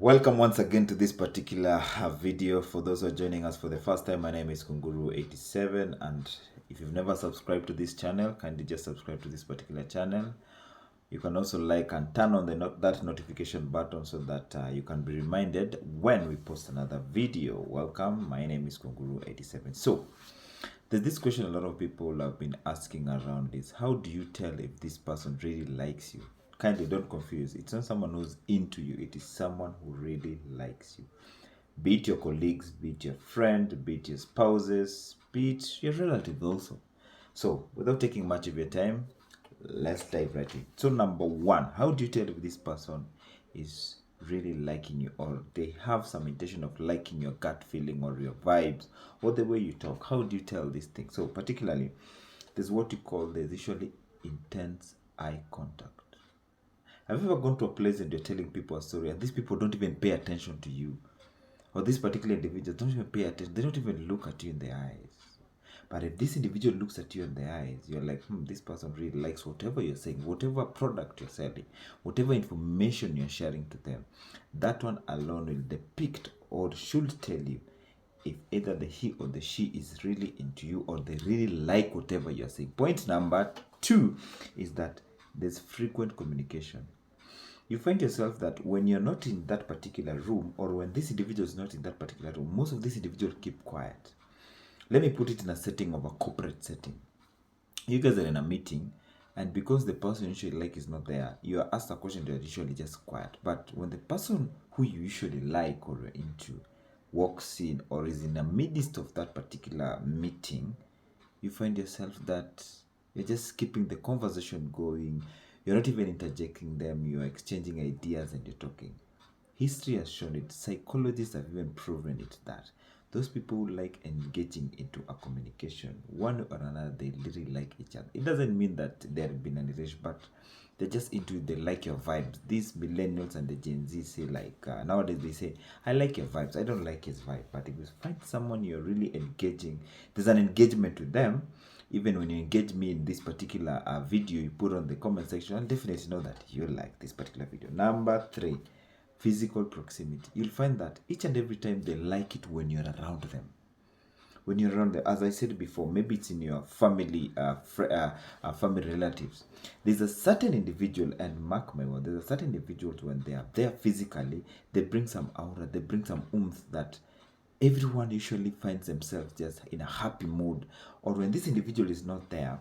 Welcome once again to this particular video. For those who are joining us for the first time, my name is Kunguru87, and if you've never subscribed to this channel, kindly just subscribe to this particular channel. You can also like and turn on that notification button so that you can be reminded when we post another video. Welcome, my name is Kunguru87. So there's this question a lot of people have been asking around is, how do you tell if this person really likes you? Kindly don't confuse. It's not someone who's into you. It is someone who really likes you. Be it your colleagues, be it your friend, be it your spouses, be it your relatives also. So without taking much of your time, let's dive right in. So number one, how do you tell if this person is really liking you, or they have some intention of liking your gut feeling or your vibes or the way you talk? How do you tell these things? So particularly, there's what you call, there's usually intense eye contact. Have you ever gone to a place and you're telling people a story and these people don't even pay attention to you? Or these particular individuals don't even pay attention, they don't even look at you in the eyes. But if this individual looks at you in the eyes, you're like, this person really likes whatever you're saying, whatever product you're selling, whatever information you're sharing to them. That one alone will depict or should tell you if either the he or the she is really into you or they really like whatever you're saying. Point number two is that there's frequent communication. You find yourself that when you're not in that particular room, or when this individual is not in that particular room, most of these individuals keep quiet. Let me put it in a setting of a corporate setting. You guys are in a meeting, and because the person you usually like is not there, you are asked a question, they're usually just quiet. But when the person who you usually like or you're into walks in or is in the midst of that particular meeting, you find yourself that you're just keeping the conversation going. You're not even interjecting them, you're exchanging ideas and you're talking. History has shown it, psychologists have even proven it, that those people who like engaging into a communication, one or another, they really like each other. It doesn't mean that there have been any relation, but they're just into it, they like your vibes. These millennials and the Gen Z say, like, nowadays they say, I like your vibes, I don't like his vibe. But if you find someone you're really engaging, there's an engagement with them. Even when you engage me in this particular video you put on the comment section, I'll definitely know that you like this particular video. Number three, physical proximity. You'll find that each and every time they like it when you're around them. When you're around them, as I said before, maybe it's in your family, family relatives. There's a certain individual, and mark my word, there's a certain individuals when they are there physically, they bring some aura, they bring some oomph that everyone usually finds themselves just in a happy mood. Or when this individual is not there,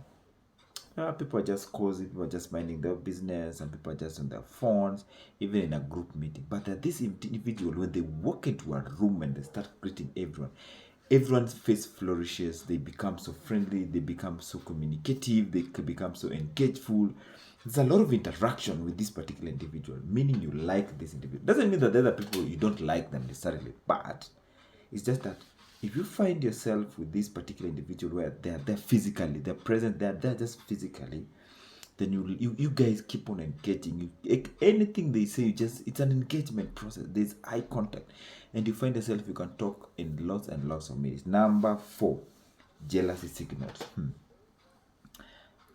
people are just cozy, people are just minding their business, and people are just on their phones, even in a group meeting. But this individual, when they walk into a room and they start greeting everyone, everyone's face flourishes, they become so friendly, they become so communicative, they become so engageful. There's a lot of interaction with this particular individual, meaning you like this individual. Doesn't mean that the other people you don't like them necessarily, but it's just that if you find yourself with this particular individual where they're there physically, they're present, they're there just physically, then you guys keep on engaging. Anything they say, it's an engagement process. There's eye contact, and you find yourself you can talk in lots and lots of minutes. Number four, jealousy signals.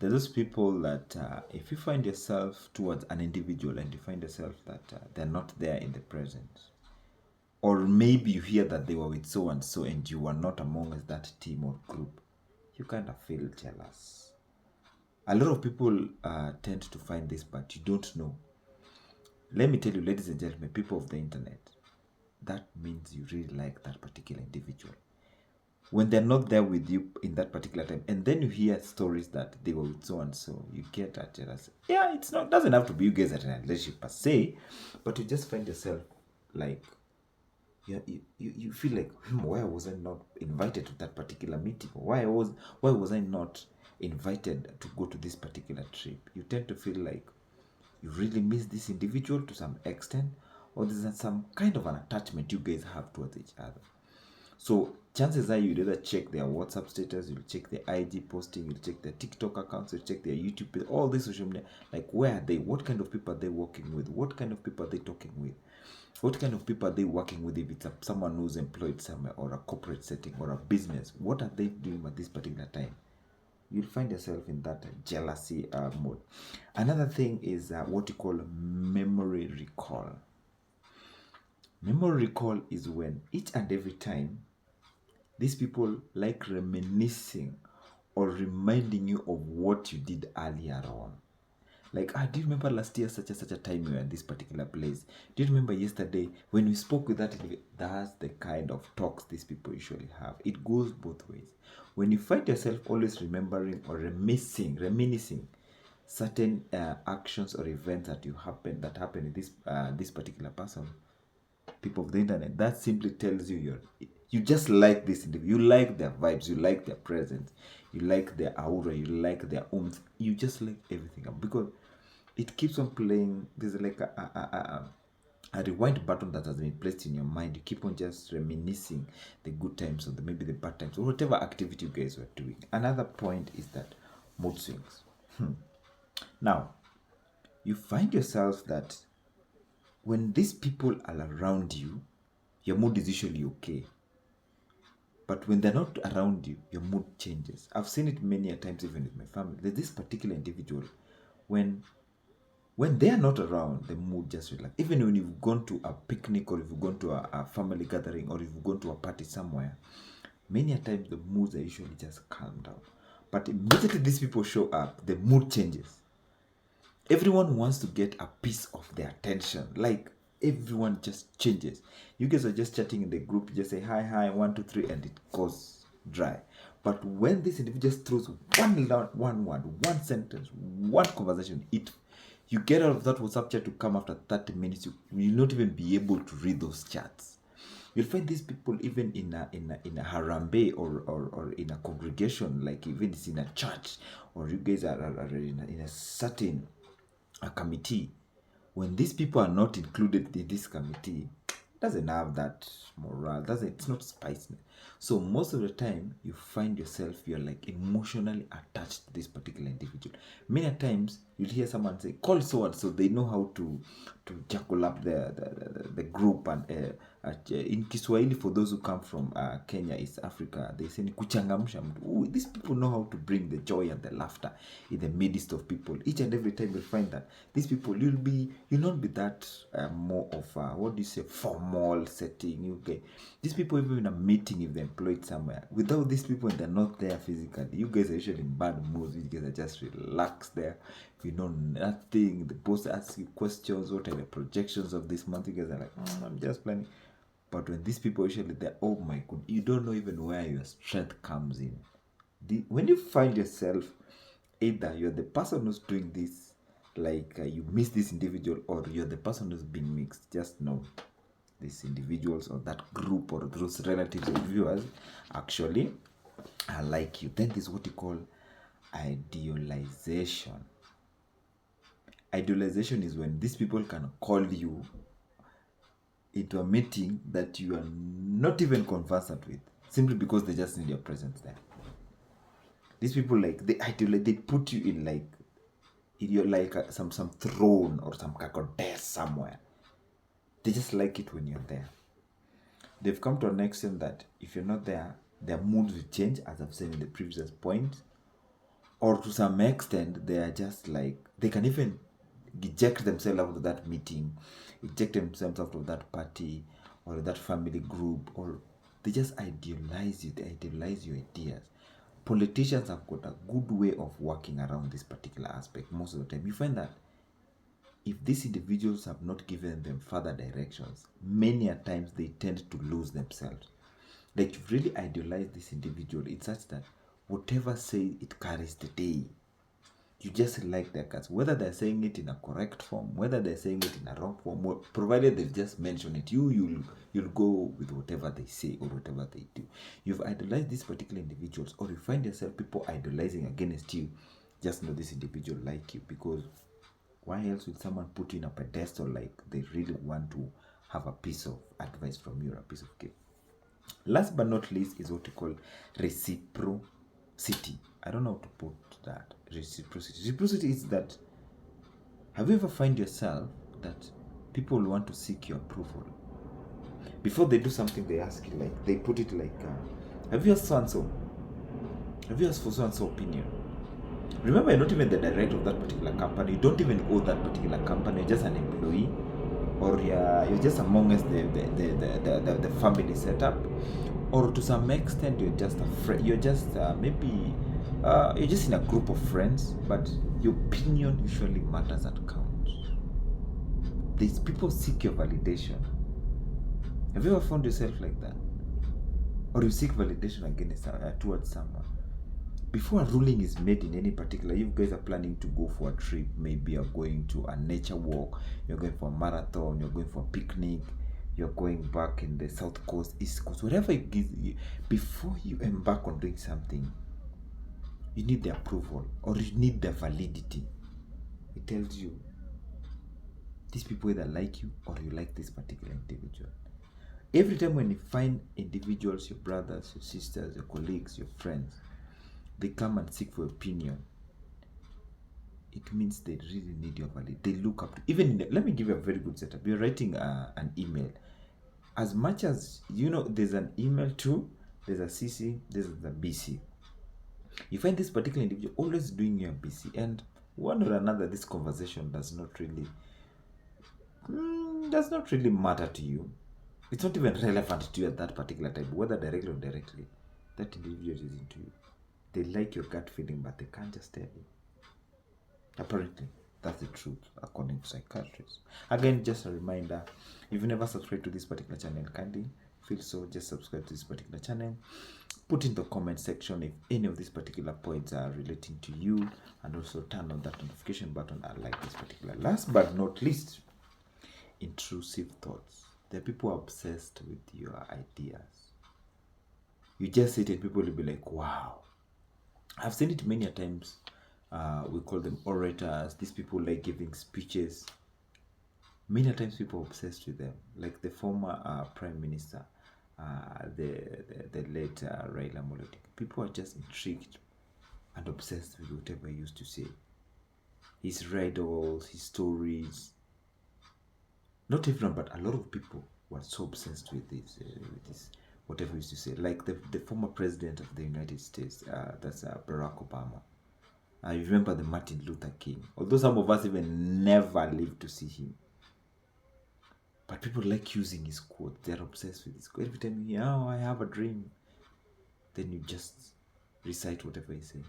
There's those people that if you find yourself towards an individual and you find yourself that they're not there in the present, or maybe you hear that they were with so and so and you were not amongst that team or group, you kind of feel jealous. A lot of people tend to find this, but you don't know. Let me tell you, ladies and gentlemen, people of the internet, that means you really like that particular individual. When they're not there with you in that particular time, and then you hear stories that they were with so and so, you get that jealous. Yeah, doesn't have to be you guys at a relationship per se, but you just find yourself like, yeah, you feel like, why was I not invited to that particular meeting? Why was I not invited to go to this particular trip? You tend to feel like you really miss this individual to some extent, or there's some kind of an attachment you guys have towards each other. So chances are you'd either check their WhatsApp status, you'll check their IG posting, you'll check their TikTok accounts, you'll check their YouTube, all these social media. Like, where are they? What kind of people are they working with? What kind of people are they talking with? What kind of people are they working with? If it's someone who's employed somewhere, or a corporate setting, or a business, what are they doing at this particular time? You'll find yourself in that jealousy mode. Another thing is what you call memory recall. Memory recall is when each and every time these people like reminiscing or reminding you of what you did earlier on. Like, do you remember last year such a time you were in this particular place? Do you remember yesterday when we spoke with that? That's the kind of talks these people usually have. It goes both ways. When you find yourself always remembering or reminiscing certain actions or events that happen with this particular person, people of the internet, that simply tells you you just like this individual. You like their vibes, you like their presence, you like their aura, you like their oomph, you just like everything because it keeps on playing. There's like a rewind button that has been placed in your mind. You keep on just reminiscing the good times or maybe the bad times or whatever activity you guys were doing. Another point is that mood swings. Now, you find yourself that when these people are around you, your mood is usually okay. But when they're not around you, your mood changes. I've seen it many a times even with my family. There's this particular individual, when they are not around, the mood just relax. Even when you've gone to a picnic or if you've gone to a family gathering or if you've gone to a party somewhere, many a times the moods are usually just calm down. But immediately these people show up, the mood changes. Everyone wants to get a piece of their attention. Like everyone just changes. You guys are just chatting in the group, you just say hi, 1, 2, 3, and it goes dry. But when this individual just throws one word, one sentence, one conversation, you get out of that WhatsApp chat to come after 30 minutes, you will not even be able to read those chats. You'll find these people even in a harambe or in a congregation, like even it's in a church, or you guys are in a certain committee. When these people are not included in this committee, it doesn't have that morale, it's not spicy. So most of the time you find yourself, you're like emotionally attached to this particular individual. Many times you'll hear someone say call so and so, they know how to jackal up the group. And in Kiswahili, for those who come from Kenya, East Africa, they say ni kuchangamsha mtu. These people know how to bring the joy and the laughter in the midst of people. Each and every time you'll find that these people, you'll not be that more of what do you say, formal setting. Okay, these people, even in a meeting, if they're employed somewhere, without these people and they're not there physically, you guys are usually in bad moods. You guys are just relaxed there. You know nothing. The boss asks you questions. What are the projections of this month? You guys are like, I'm just planning. But when these people usually there, oh my god, you don't know even where your strength comes in. When you find yourself, either you're the person who's doing this, like you miss this individual, or you're the person who's being mixed, just know these individuals or that group or those relatives or viewers actually are like you. Then there's what you call idealization. Idealization is when these people can call you into a meeting that you are not even conversant with, simply because they just need your presence there. These people, like, they put you in like you're like some throne or some goddess somewhere. They just like it when you're there. They've come to an extent that if you're not there, their moods will change, as I've said in the previous point, or to some extent they are just like, they can even eject themselves out of that meeting, eject themselves out of that party or that family group, or they just idealize you, they idealize your ideas. Politicians have got a good way of working around this particular aspect. Most of the time you find that if these individuals have not given them further directions, many a times they tend to lose themselves. Like, you've really idealized this individual in such that whatever say it carries the day. You just like their guts, whether they're saying it in a correct form, whether they're saying it in a wrong form, provided they've just mentioned it, you'll go with whatever they say or whatever they do. You've idolized these particular individuals, or you find yourself people idolizing against you. Just know this individual like you, because why else would someone put you in a pedestal like they really want to have a piece of advice from you or a piece of cake? Last but not least is what we call reciprocity. I don't know how to put that. Reciprocity is that, have you ever find yourself that people want to seek your approval? Before they do something, they ask you, like, they put it like, have you asked so and so? Have you asked for so and so opinion? Remember, you're not even the director of that particular company. You don't even own that particular company. You're just an employee or you're just amongst the family setup, or to some extent you're just a friend, you're just maybe you're just in a group of friends, but your opinion usually matters and counts. These people seek your validation. Have you ever found yourself like that? Or you seek validation against towards someone? Before a ruling is made in any particular, you guys are planning to go for a trip, maybe you're going to a nature walk, you're going for a marathon, you're going for a picnic, you're going back in the south coast, east coast, whatever it gives you. Before you embark on doing something, you need the approval, or you need the validity. It tells you these people either like you or you like this particular individual. Every time when you find individuals, your brothers, your sisters, your colleagues, your friends, they come and seek for opinion, it means they really need your validity. They look up to, even let me give you a very good setup. You're writing an email. As much as there's an email too, there's a CC, there's a BC. You find this particular individual always doing your BC, and one or another, this conversation does not really matter to you. It's not even relevant to you at that particular time, whether directly or indirectly. That individual is into you. They like your gut feeling, but they can't just tell you. Apparently, that's the truth, according to psychiatrists. Again, just a reminder, if you never subscribed to this particular channel, kindly feel so, just subscribe to this particular channel. Put in the comment section if any of these particular points are relating to you, and also turn on that notification button and like this particular. Last but not least, intrusive thoughts. There are people obsessed with your ideas. You just sit and people will be like, wow. I've seen it many a times. We call them orators. These people like giving speeches. Many a times people are obsessed with them. Like the former Prime Minister, the late Raila Amolo Odinga. People are just intrigued and obsessed with whatever he used to say. His riddles, his stories. Not everyone, but a lot of people were so obsessed with this whatever he used to say. Like the former president of the United States, that's Barack Obama. I remember the Martin Luther King. Although some of us even never lived to see him. But people like using his quote. They're obsessed with his quote. Every time you hear, oh, I have a dream, then you just recite whatever he says.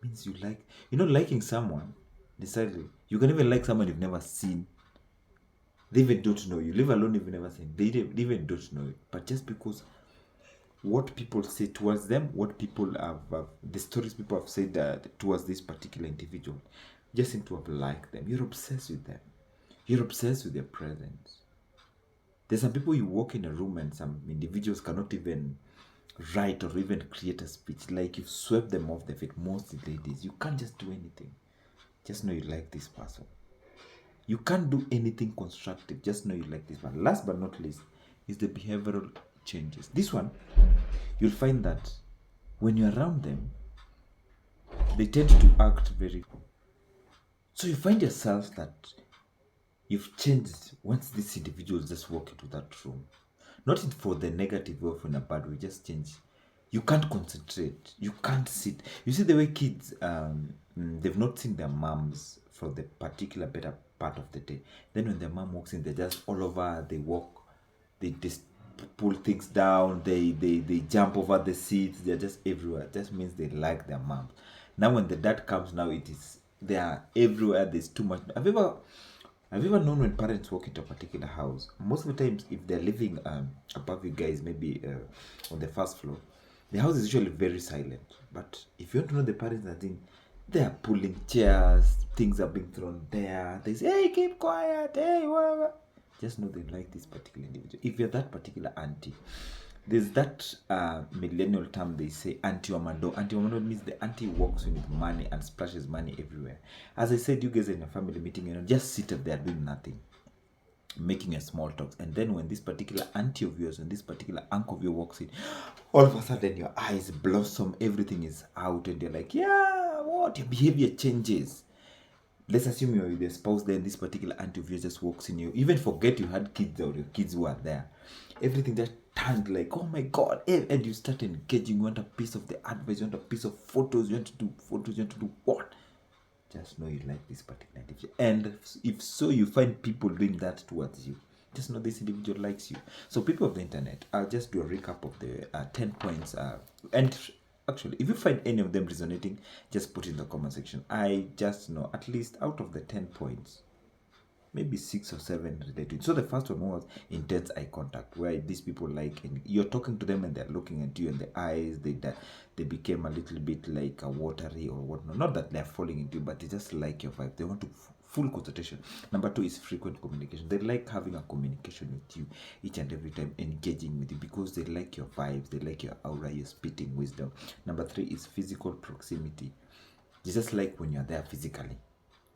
Means you like, liking someone, decidedly. You can even like someone you've never seen. They even don't know you. Live alone, you've never seen. They even don't know you. But just because what people say towards them, what people have, the stories people have said towards this particular individual, just seem to have liked them. You're obsessed with them. You're obsessed with their presence. There's some people you walk in a room and some individuals cannot even write or even create a speech. Like you've swept them off the feet. Most ladies, you can't just do anything. Just know you like this person. You can't do anything constructive. Just know you like this one. Last but not least is the behavioral changes. This one, you'll find that when you're around them, they tend to act very cool. So you find yourself that you've changed once these individuals just walk into that room. Not for the negative way or in a bad way, just change. You can't concentrate. You can't sit. You see the way kids, they've not seen their moms for the particular better part of the day. Then when their mom walks in, they're just all over. They walk, they just pull things down, they jump over the seats, they're just everywhere. It just means they like their mom. Now when the dad comes, now they are everywhere. There's too much. Have you ever known when parents walk into a particular house? Most of the times, if they're living above you guys, maybe on the first floor, the house is usually very silent. But if you want to know the parents are doing, they are pulling chairs, things are being thrown there. They say, hey, keep quiet, hey, whatever. Just know they like this particular individual. If you're that particular auntie, there's that millennial term they say, auntie omando. Auntie omando means the auntie walks in with money and splashes money everywhere. As I said, you guys are in a family meeting, just sit up there doing nothing, making a small talk. And then when this particular auntie of yours and this particular uncle of yours walks in, all of a sudden your eyes blossom, everything is out, and you're like, yeah, what? Your behavior changes. Let's assume you're with your spouse, then this particular auntie of yours just walks in, you even forget you had kids or your kids were there. Everything just turned like, oh my God. And you start engaging. You want a piece of the advice, you want a piece of photos, you want to do photos, you want to do what? just know you like this particular individual. And if so, you find people doing that towards you, just know this individual likes you. So, people of the internet, I'll just do a recap of the 10 points. And actually, if you find any of them resonating, just put it in the comment section. I just know at least out of the 10 points, maybe 6 or 7 related. So the first one was intense eye contact, where these people like, and you're talking to them and they're looking at you in the eyes. They became a little bit like a watery or whatnot. Not that they're falling into you, but they just like your vibe. They want to full concentration. Number 2 is frequent communication. They like having a communication with you each and every time, engaging with you because they like your vibes, they like your aura, you're spitting wisdom. Number 3 is physical proximity. They just like when you're there physically,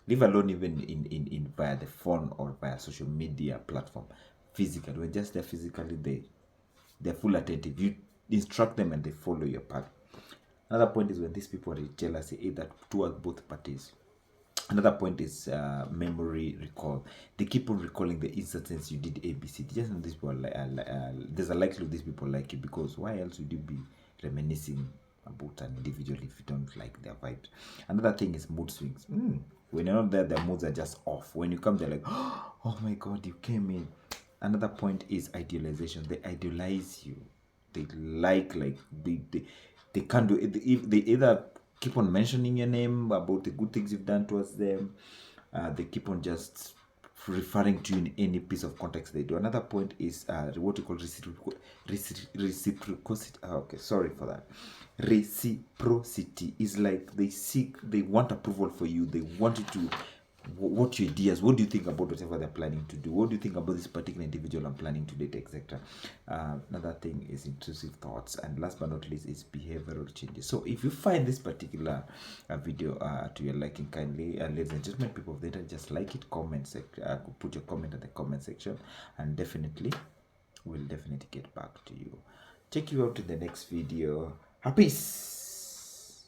leave alone even in via the phone or via social media platform. Physically, when just there physically, they're full attentive. You instruct them and they follow your path. Another point is when these people are jealousy, either towards both parties. Another point is memory recall. They keep on recalling the instances you did ABC. Just know these people there's a likelihood these people like you, because why else would you be reminiscing about an individual if you don't like their vibes? Another thing is mood swings. When you're not there, their moods are just off. When you come, they're like, oh my god, you came in. Another point is idealization. They idealize you. They they can't do it. If they either keep on mentioning your name about the good things you've done towards them, they keep on just referring to you in any piece of context they do. Another point is what we call reciprocity. Okay, sorry for that. Reciprocity is like they want approval for you. They want you to, what your ideas, what do you think about whatever they're planning to do, what do you think about this particular individual I'm planning to date, etc. Another thing is intrusive thoughts, and last but not least is behavioral changes. So if you find this particular video to your liking, kindly, ladies and gentlemen, people of the internet, just like it, put your comment in the comment section, and definitely we'll definitely get back to you. Check you out in the next video. Peace.